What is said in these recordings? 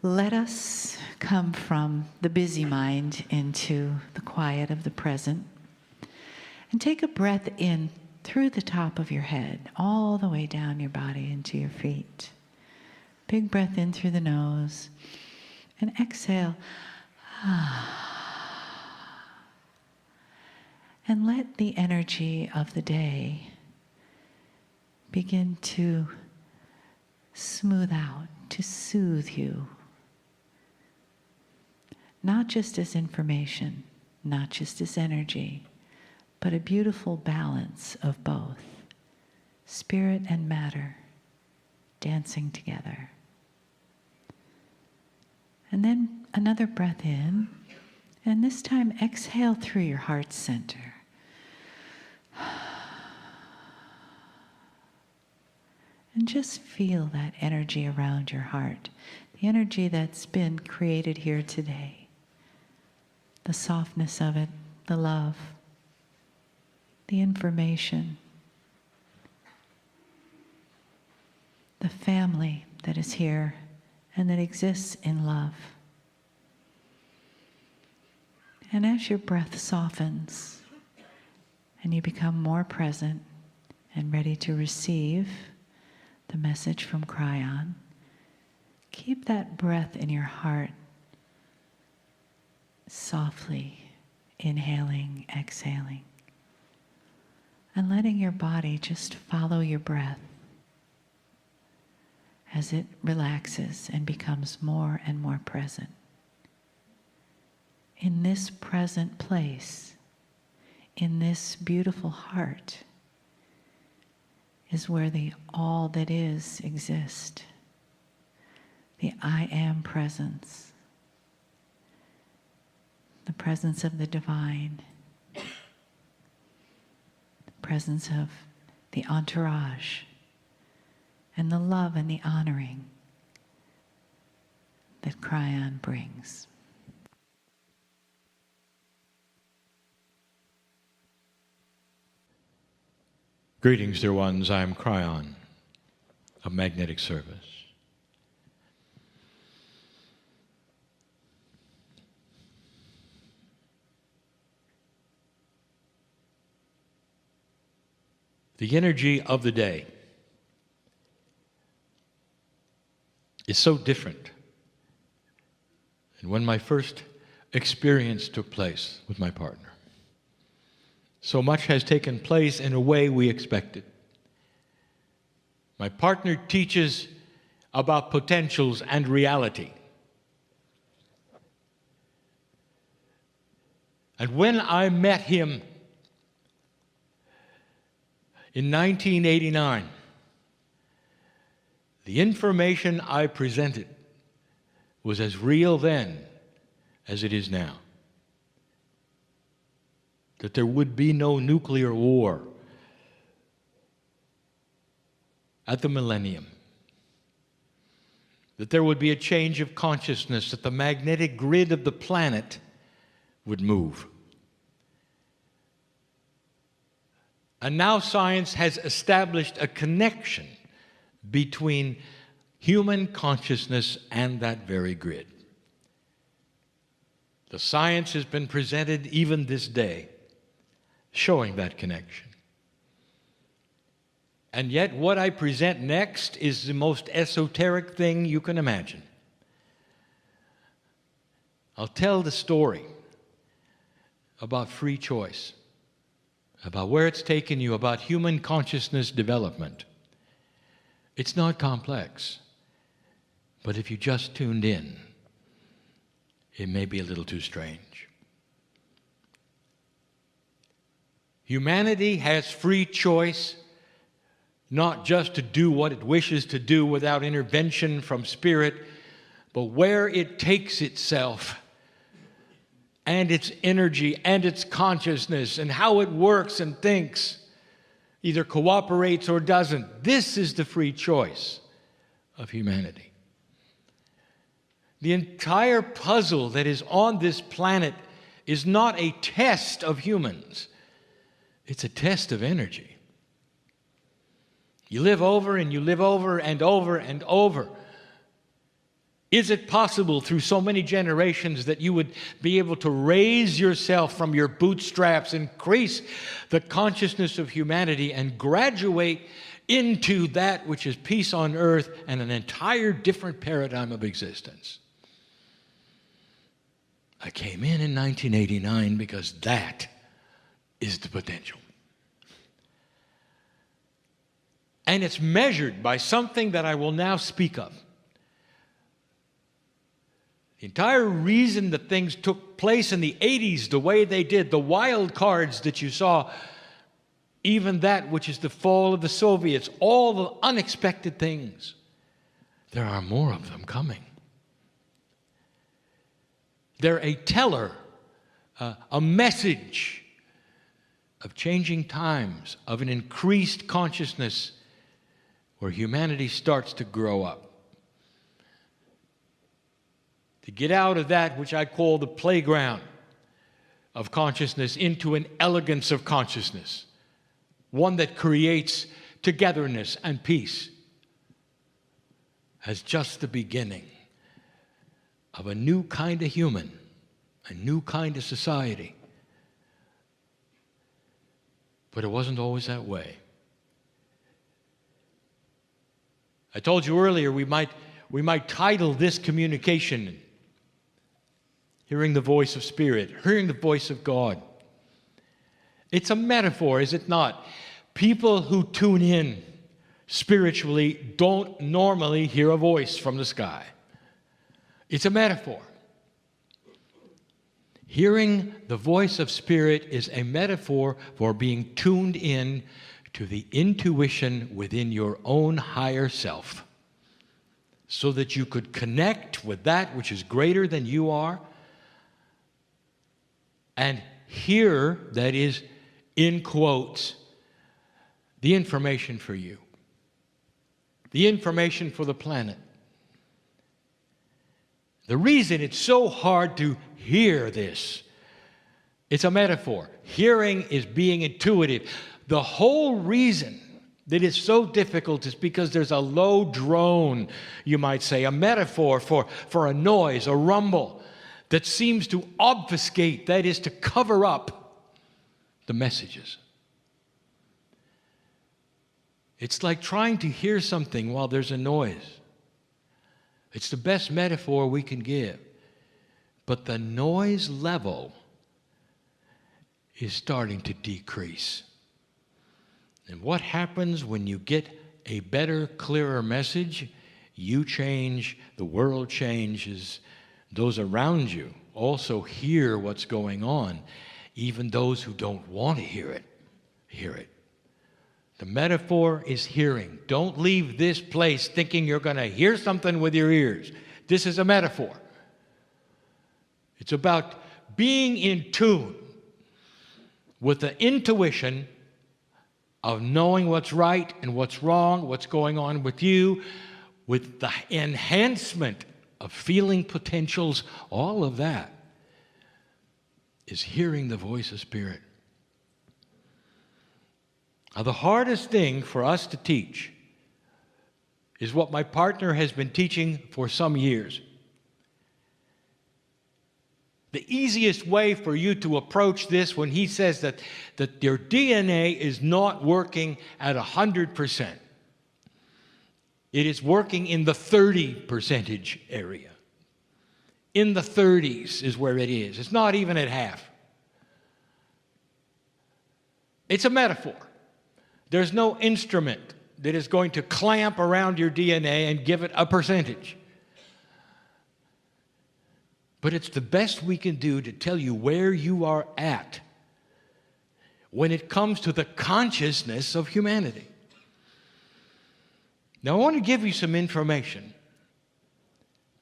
Let us come from the busy mind into the quiet of the present. And take a breath in through the top of your head, all the way down your body into your feet. Big breath in through the nose. And exhale. And let the energy of the day begin to smooth out, to soothe you. Not just as information, not just as energy, but a beautiful balance of both, spirit and matter, dancing together. And then another breath in, and this time exhale through your heart center. And just feel that energy around your heart, the energy that's been created here today. The softness of it, the love, the information, the family that is here and that exists in love. And as your breath softens and you become more present and ready to receive the message from Kryon, keep that breath in your heart, softly inhaling, exhaling, and letting your body just follow your breath as it relaxes and becomes more and more present. In this present place, in this beautiful heart, is where the all that is exists. The I am presence. The presence of the divine. The presence of the entourage. And the love and the honoring that Kryon brings. Greetings, dear ones. I am Kryon of Magnetic Service. The energy of the day is so different than when my first experience took place with my partner. So much has taken place in a way we expected. My partner teaches about potentials and reality. And when I met him in 1989, the information I presented was as real then as it is now. That there would be no nuclear war at the millennium. That there would be a change of consciousness, that the magnetic grid of the planet would move. And now science has established a connection between human consciousness and that very grid. The science has been presented even this day, showing that connection. And yet what I present next is the most esoteric thing you can imagine. I'll tell the story about free choice, about where it's taken you, about human consciousness development. It's not complex, but if you just tuned in, it may be a little too strange. Humanity has free choice, not just to do what it wishes to do without intervention from spirit, but where it takes itself and its energy and its consciousness and how it works and thinks, either cooperates or doesn't. This is the free choice of humanity. The entire puzzle that is on this planet is not a test of humans. It's a test of energy. You live over and you live over and over and over Is it possible through so many generations that you would be able to raise yourself from your bootstraps, increase the consciousness of humanity, and graduate into that which is peace on earth and an entire different paradigm of existence? I came in 1989 because that is the potential. And it's measured by something that I will now speak of. The entire reason that things took place in the 80s the way they did, the wild cards that you saw, even that which is the fall of the Soviets, all the unexpected things, there are more of them coming. They're a teller, a message of changing times, of an increased consciousness where humanity starts to grow up. To get out of that which I call the playground of consciousness into an elegance of consciousness, one that creates togetherness and peace, as just the beginning of a new kind of human, a new kind of society. But it wasn't always that way. I told you earlier we might title this communication Hearing the Voice of Spirit, Hearing the Voice of God. It's a metaphor, is it not? People who tune in spiritually don't normally hear a voice from the sky. It's a metaphor. Hearing the voice of Spirit is a metaphor for being tuned in to the intuition within your own higher self, so that you could connect with that which is greater than you are and hear, that is, in quotes, the information for you, the information for the planet. The reason it's so hard to hear this, it's a metaphor. Hearing is being intuitive. The whole reason that it's so difficult is because there's a low drone, you might say, a metaphor for a noise, a rumble, that seems to obfuscate, that is, to cover up the messages. It's like trying to hear something while there's a noise. It's the best metaphor we can give. But the noise level is starting to decrease. And what happens when you get a better, clearer message? You change, the world changes. Those around you also hear what's going on. Even those who don't want to hear it, hear it. The metaphor is hearing. Don't leave this place thinking you're going to hear something with your ears. This is a metaphor. It's about being in tune with the intuition of knowing what's right and what's wrong, what's going on with you, with the enhancement of feeling potentials. All of that is hearing the voice of Spirit. Now, the hardest thing for us to teach is what my partner has been teaching for some years. The easiest way for you to approach this when he says that your DNA is not working at 100%. It is working in the 30% area. In the 30s is where it is. It's not even at half. It's a metaphor. There's no instrument that is going to clamp around your DNA and give it a percentage. But it's the best we can do to tell you where you are at when it comes to the consciousness of humanity. Now, I want to give you some information,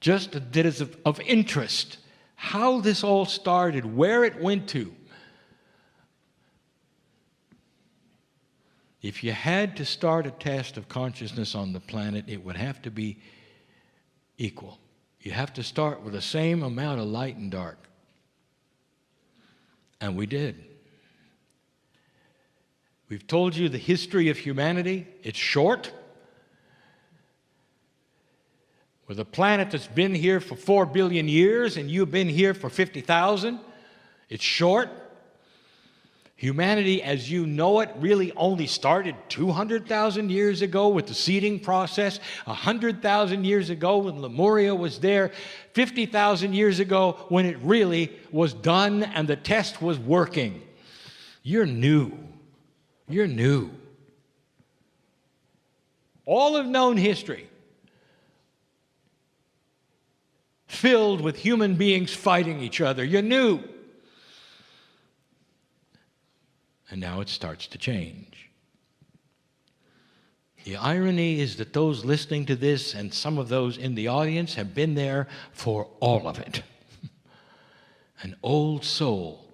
just that is of interest, how this all started, where it went to. If you had to start a test of consciousness on the planet, it would have to be equal. You have to start with the same amount of light and dark. And we did. We've told you the history of humanity. It's short. with a planet that's been here for 4 billion years and you've been here for 50,000. It's short. Humanity, as you know it, really only started 200,000 years ago with the seeding process, 100,000 years ago when Lemuria was there, 50,000 years ago when it really was done and the test was working. You're new. You're new. All of known history filled with human beings fighting each other. You're new. And now it starts to change. The irony is that those listening to this and some of those in the audience have been there for all of it. An old soul.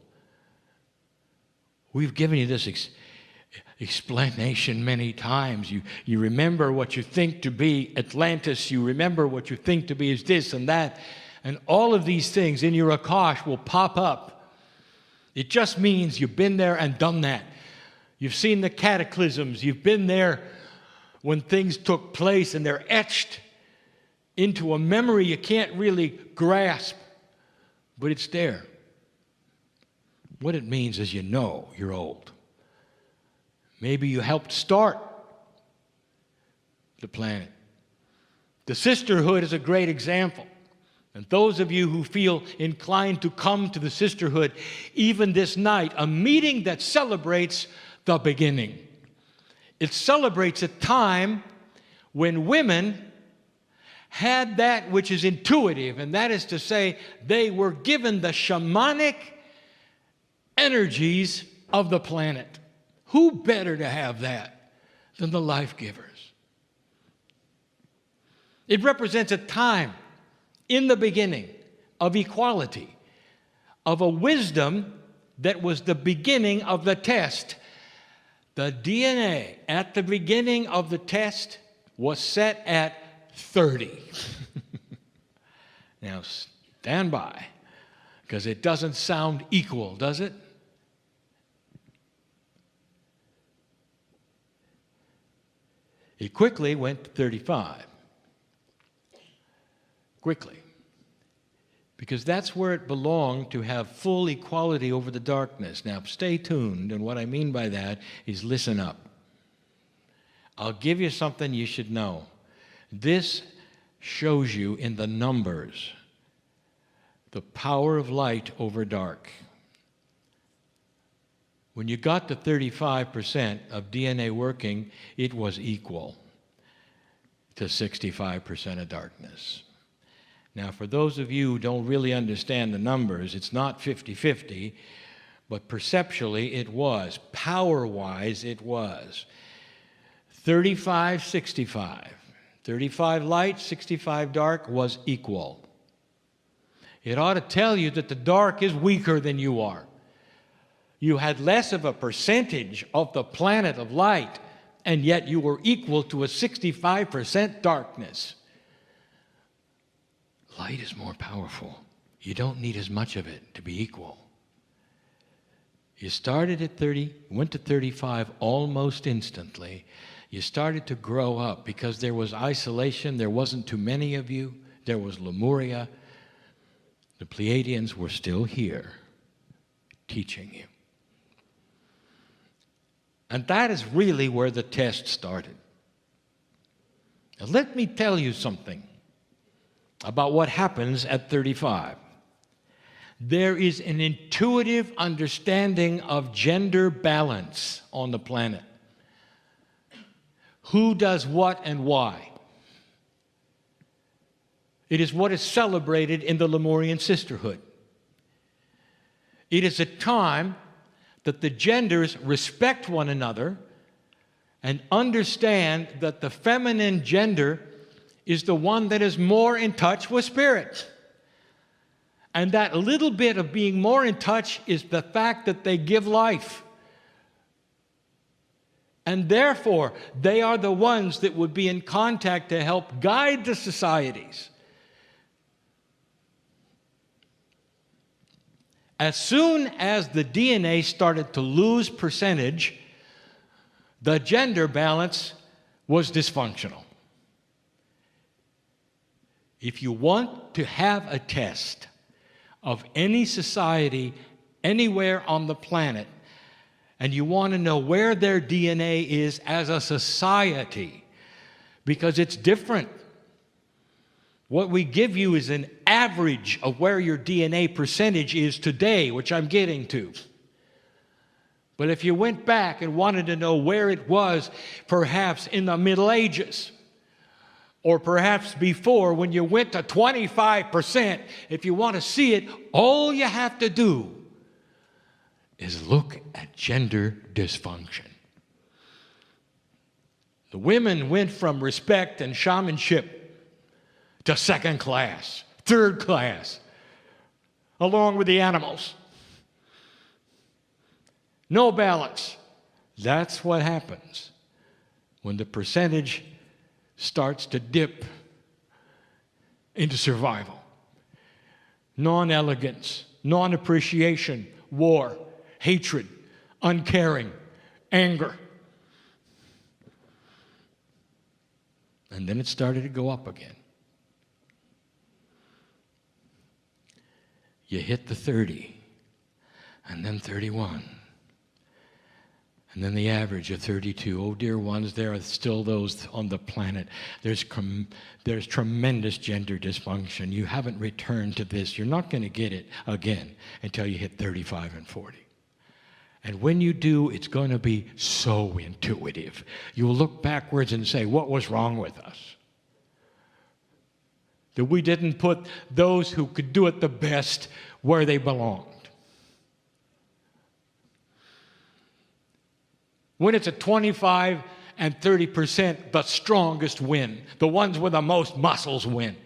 We've given you this explanation many times. You remember what you think to be Atlantis. You remember what you think to be is this and that. And all of these things in your Akash will pop up. It just means you've been there and done that. You've seen the cataclysms. You've been there when things took place, and they're etched into a memory you can't really grasp, but it's there. What it means is you know you're old. Maybe you helped start the planet. The sisterhood is a great example. And those of you who feel inclined to come to the sisterhood, even this night, a meeting that celebrates the beginning. It celebrates a time when women had that which is intuitive, and that is to say, they were given the shamanic energies of the planet. Who better to have that than the life givers? It represents a time in the beginning of equality, of a wisdom that was the beginning of the test. The DNA at the beginning of the test was set at 30. Now stand by, because it doesn't sound equal, does it? It quickly went to 35. Quickly. Because that's where it belonged, to have full equality over the darkness. Now, stay tuned, and what I mean by that is listen up. I'll give you something you should know. This shows you in the numbers the power of light over dark. When you got to 35% of DNA working, it was equal to 65% of darkness. Now, for those of you who don't really understand the numbers, it's not 50-50, but perceptually it was. Power-wise, it was. 35-65. 35 light, 65 dark was equal. It ought to tell you that the dark is weaker than you are. You had less of a percentage of the planet of light, and yet you were equal to a 65% darkness. Light is more powerful. You don't need as much of it to be equal. You started at 30, went to 35 almost instantly. You started to grow up because there was isolation. There wasn't too many of you. There was Lemuria. The Pleiadians were still here teaching you. And that is really where the test started. Now, let me tell you something about what happens at 35. There is an intuitive understanding of gender balance on the planet. Who does what and why? It is what is celebrated in the Lemurian sisterhood. It is a time that the genders respect one another and understand that the feminine gender is the one that is more in touch with spirit. And that little bit of being more in touch is the fact that they give life. And therefore, they are the ones that would be in contact to help guide the societies. As soon as the DNA started to lose percentage, the gender balance was dysfunctional. If you want to have a test of any society anywhere on the planet, and you want to know where their DNA is as a society, because it's different. What we give you is an average of where your DNA percentage is today, which I'm getting to. But if you went back and wanted to know where it was, perhaps in the Middle Ages, or perhaps before, when you went to 25%, if you want to see it, all you have to do is look at gender dysfunction. The women went from respect and shamanship to second class, third class, along with the animals. No balance. That's what happens when the percentage starts to dip into survival. Non-elegance, non-appreciation, war, hatred, uncaring, anger. And then it started to go up again. You hit the 30, and then 31, and then the average of 32. Oh, dear ones, there are still those on the planet. There's tremendous gender dysfunction. You haven't returned to this. You're not going to get it again until you hit 35 and 40. And when you do, it's going to be so intuitive. You'll look backwards and say, what was wrong with us? That we didn't put those who could do it the best where they belonged. When it's a 25 and 30%, the strongest win. The ones with the most muscles win.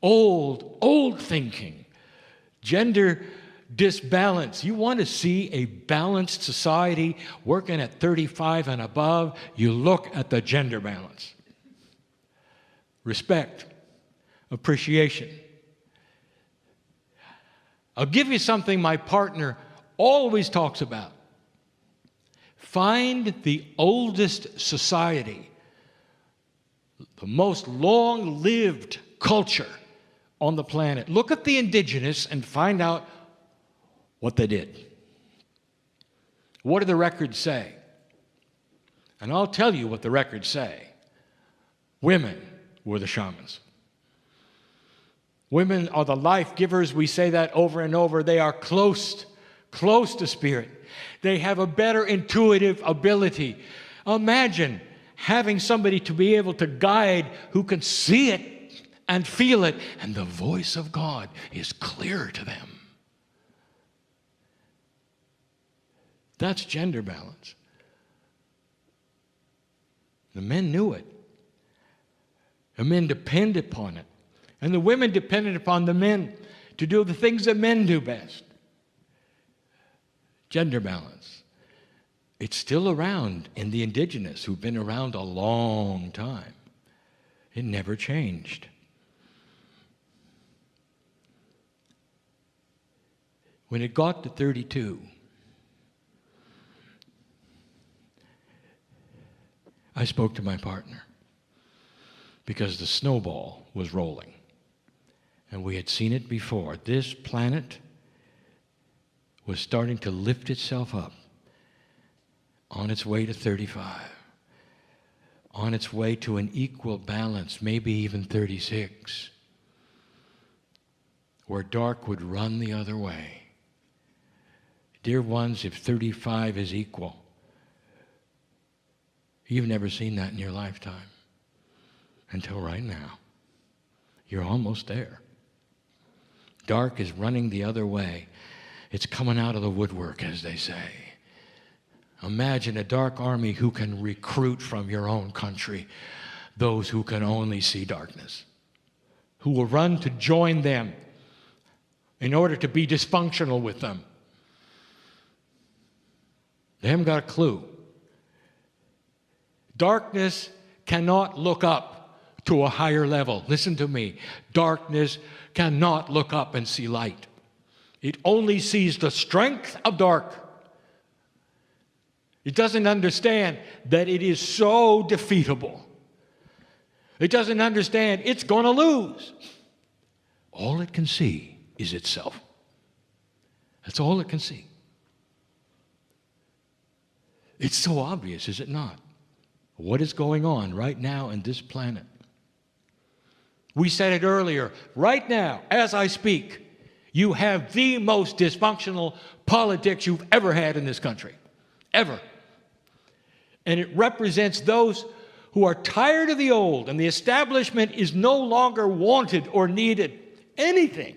Old thinking. Gender disbalance. You want to see a balanced society working at 35 and above, you look at the gender balance. Respect. Appreciation. I'll give you something my partner always talks about. Find the oldest society, the most long-lived culture on the planet. Look at the indigenous and find out what they did. What do the records say? And I'll tell you what the records say. Women were the shamans. Women are the life givers. We say that over and over. They are close to spirit. They have a better intuitive ability. Imagine having somebody to be able to guide who can see it and feel it, and the voice of God is clear to them. That's gender balance. The men knew it. The men depended upon it. And the women depended upon the men to do the things that men do best. Gender balance. It's still around in the indigenous who've been around a long time. It never changed. When it got to 32, I spoke to my partner because the snowball was rolling. And we had seen it before. This planet was starting to lift itself up on its way to 35, on its way to an equal balance, maybe even 36, where dark would run the other way. Dear ones, if 35 is equal, you've never seen that in your lifetime until right now. You're almost there. Dark is running the other way. It's coming out of the woodwork, as they say. Imagine a dark army who can recruit from your own country those who can only see darkness, who will run to join them in order to be dysfunctional with them. They haven't got a clue. Darkness cannot look up to a higher level. Listen to me. Darkness cannot look up and see light. It only sees the strength of dark. It doesn't understand that it is so defeatable. It doesn't understand it's going to lose. All it can see is itself. That's all it can see. It's so obvious, is it not? What is going on right now in this planet? We said it earlier. Right now, as I speak, you have the most dysfunctional politics you've ever had in this country. Ever. And it represents those who are tired of the old, and the establishment is no longer wanted or needed. Anything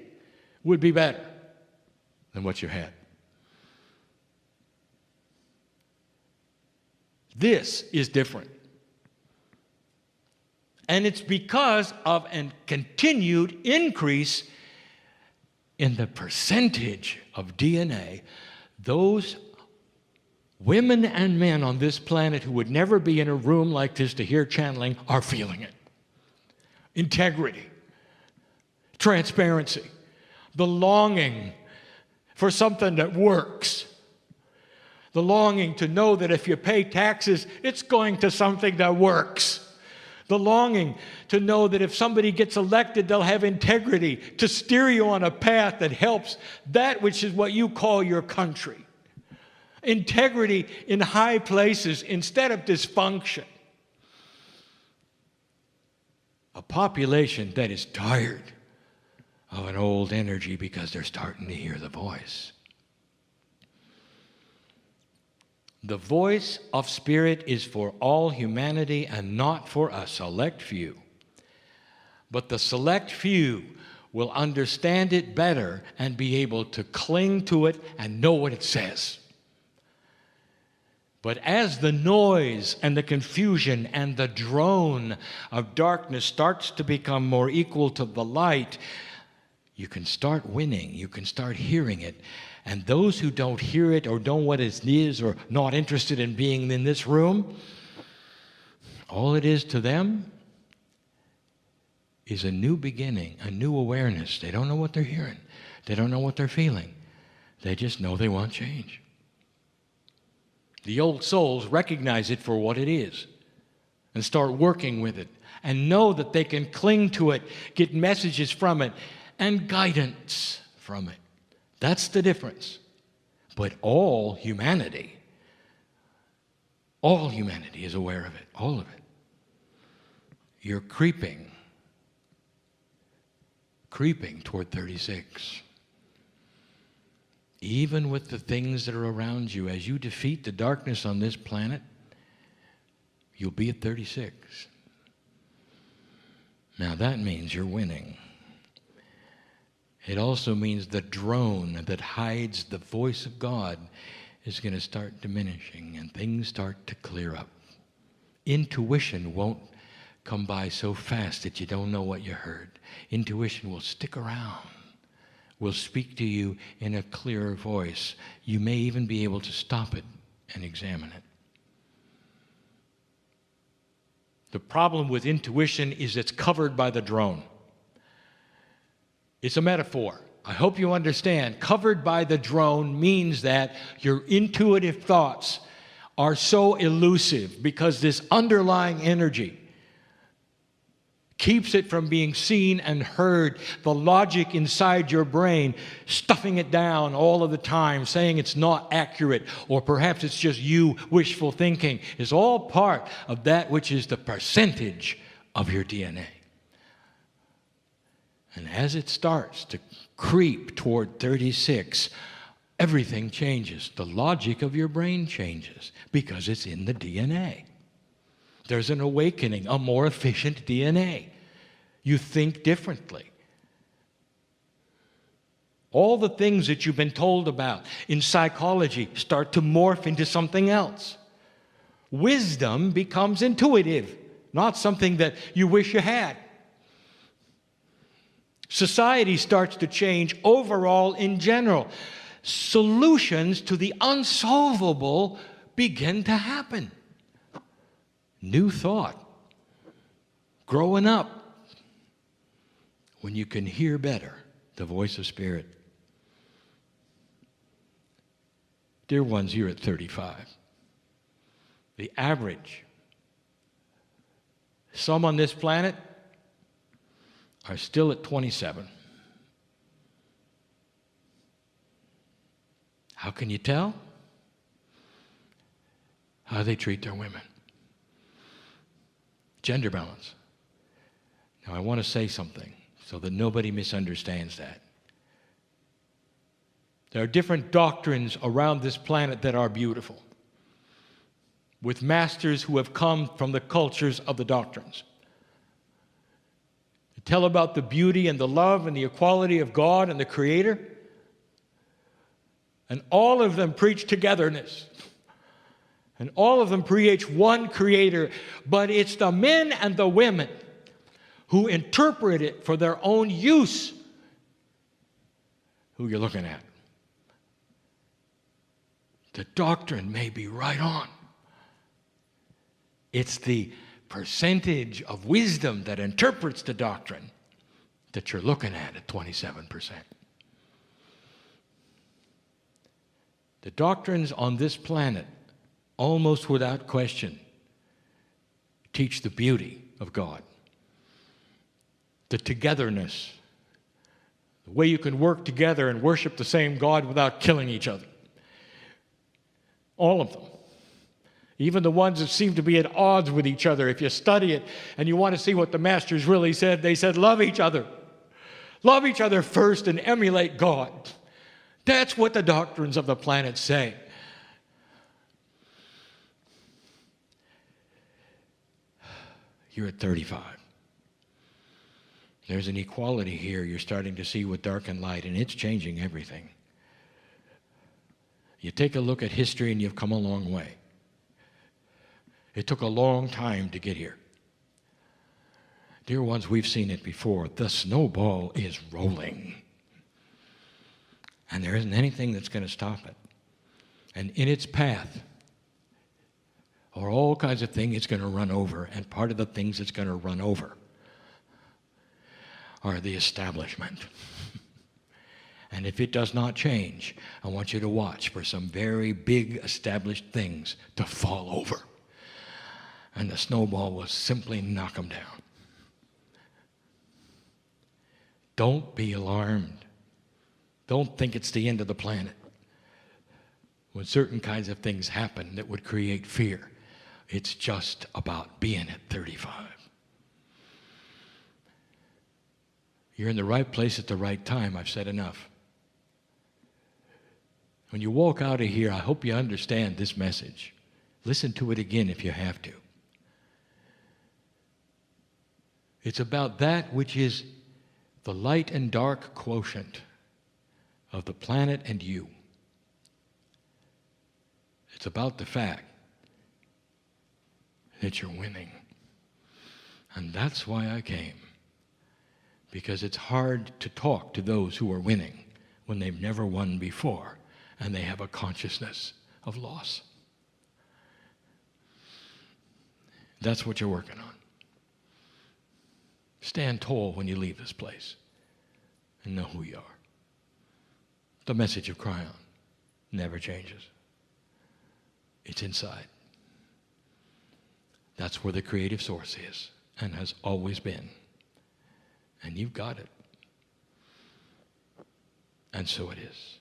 would be better than what you had. This is different. And it's because of a continued increase in the percentage of DNA. Those women and men on this planet who would never be in a room like this to hear channeling are feeling it. Integrity, transparency, the longing for something that works. The longing to know that if you pay taxes, it's going to something that works. The longing to know that if somebody gets elected, they'll have integrity to steer you on a path that helps that which is what you call your country. Integrity in high places instead of dysfunction. A population that is tired of an old energy because they're starting to hear the voice. The voice of Spirit is for all humanity and not for a select few. But the select few will understand it better and be able to cling to it and know what it says. But as the noise and the confusion and the drone of darkness starts to become more equal to the light, you can start winning, you can start hearing it. And those who don't hear it or don't know what it is or not interested in being in this room, all it is to them is a new beginning, a new awareness. They don't know what they're hearing. They don't know what they're feeling. They just know they want change. The old souls recognize it for what it is and start working with it and know that they can cling to it, get messages from it, and guidance from it. That's the difference. But all humanity is aware of it, all of it. You're creeping toward 36. Even with the things that are around you, as you defeat the darkness on this planet, you'll be at 36. Now that means you're winning. It also means the drone that hides the voice of God is going to start diminishing and things start to clear up. Intuition won't come by so fast that you don't know what you heard. Intuition will stick around, will speak to you in a clearer voice. You may even be able to stop it and examine it. The problem with intuition is it's covered by the drone. It's a metaphor. I hope you understand. Covered by the drone means that your intuitive thoughts are so elusive because this underlying energy keeps it from being seen and heard. The logic inside your brain, stuffing it down all of the time, saying it's not accurate, or perhaps it's just you wishful thinking, is all part of that which is the percentage of your DNA. And as it starts to creep toward 36, everything changes. The logic of your brain changes because it's in the DNA. There's an awakening, a more efficient DNA. You think differently. All the things that you've been told about in psychology start to morph into something else. Wisdom becomes intuitive, not something that you wish you had. Society starts to change overall in general. Solutions to the unsolvable begin to happen. New thought. Growing up. When you can hear better the voice of Spirit. Dear ones, you're at 35. The average Some on this planet are still at 27. How can you tell? How they treat their women. Gender balance. Now, I want to say something so that nobody misunderstands that. There are different doctrines around this planet that are beautiful, with masters who have come from the cultures of the doctrines. To tell about the beauty and the love and the equality of God and the Creator. And all of them preach togetherness. And all of them preach one Creator. But it's the men and the women who interpret it for their own use who you're looking at. The doctrine may be right on. It's the percentage of wisdom that interprets the doctrine that you're looking at 27%. The doctrines on this planet, almost without question, teach the beauty of God, the togetherness, the way you can work together and worship the same God without killing each other. All of them. Even the ones that seem to be at odds with each other. If you study it and you want to see what the masters really said, they said, love each other. Love each other first and emulate God. That's what the doctrines of the planet say. You're at 35. There's an equality here you're starting to see with dark and light, and it's changing everything. You take a look at history and you've come a long way. It took a long time to get here. Dear ones, we've seen it before. The snowball is rolling. And there isn't anything that's going to stop it. And in its path are all kinds of things it's going to run over. And part of the things it's going to run over are the establishment. And if it does not change, I want you to watch for some very big established things to fall over. And the snowball will simply knock them down. Don't be alarmed. Don't think it's the end of the planet. When certain kinds of things happen that would create fear, it's just about being at 35. You're in the right place at the right time. I've said enough. When you walk out of here, I hope you understand this message. Listen to it again if you have to. It's about that which is the light and dark quotient of the planet and you. It's about the fact that you're winning. And that's why I came. Because it's hard to talk to those who are winning when they've never won before and they have a consciousness of loss. That's what you're working on. Stand tall when you leave this place and know who you are. The message of Kryon never changes. It's inside. That's where the creative source is and has always been. And you've got it. And so it is.